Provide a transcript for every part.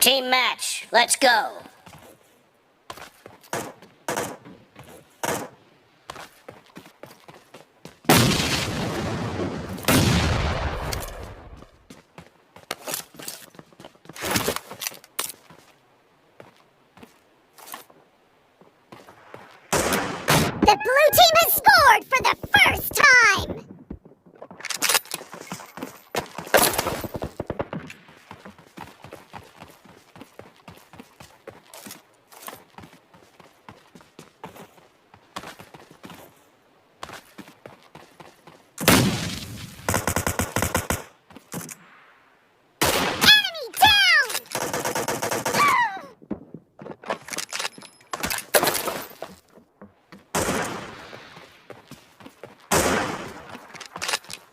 Team match, let's go. The blue team has scored for the first time! Enemy down!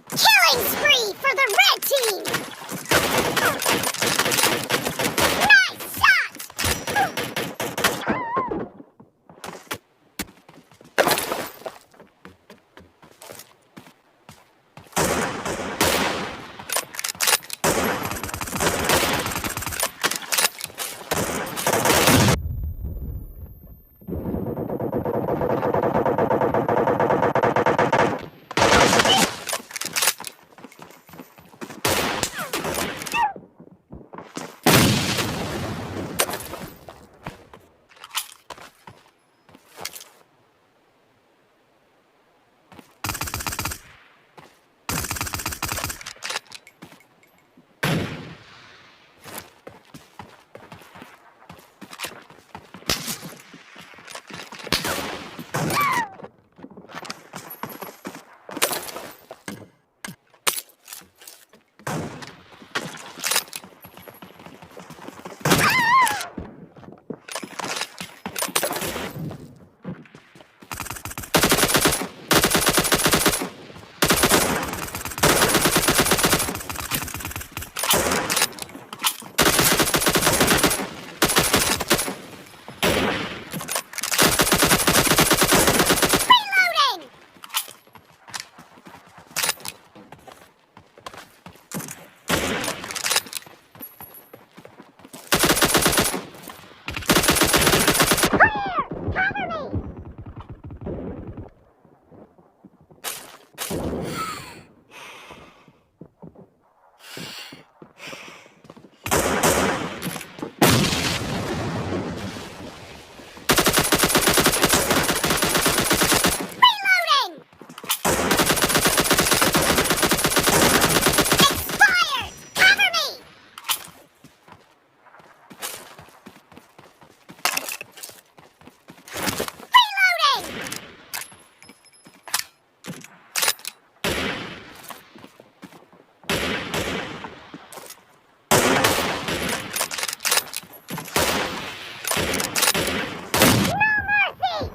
Killing spree for the red team! Nice shot! Reloading! Clear! Cover me! Reloading! Expired! Cover me! Reloading! No mercy!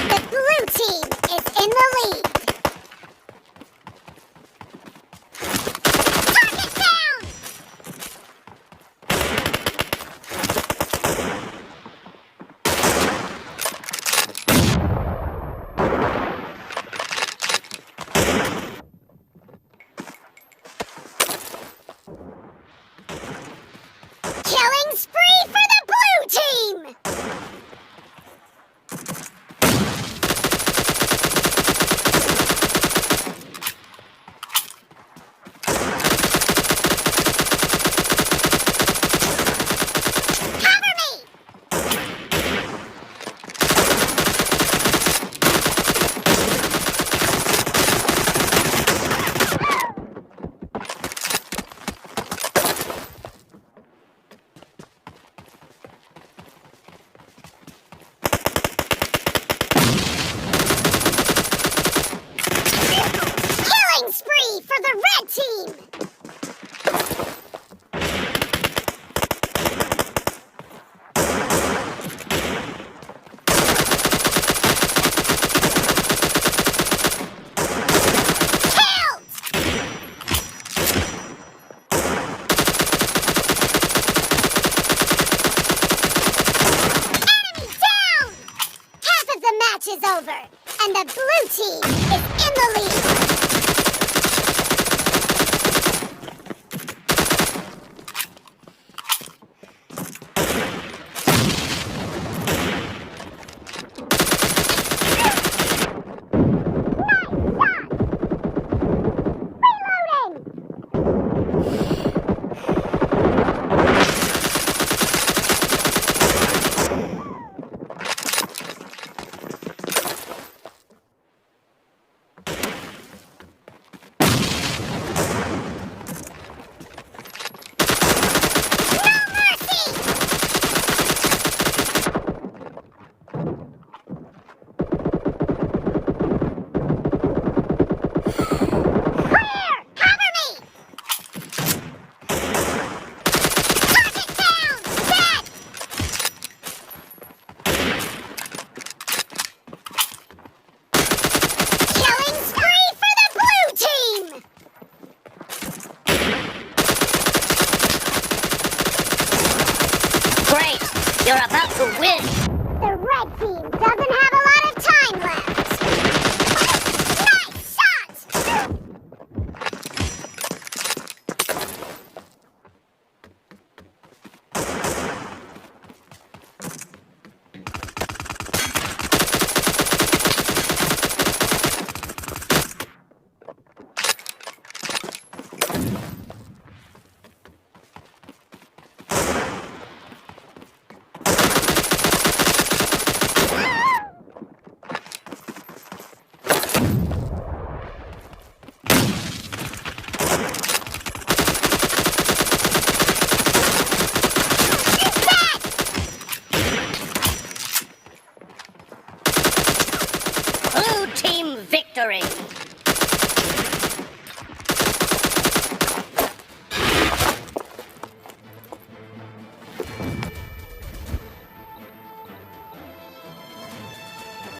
The blue team is in the lead. Target down! Killing spree for the blue team! Cover me! Killing spree for the red team! Killed! Enemy down! Half of the match is over, And the blue team is in the lead. Great! You're about to win! The red team doesn't have a lot of time left. Nice shot! Blue team victory!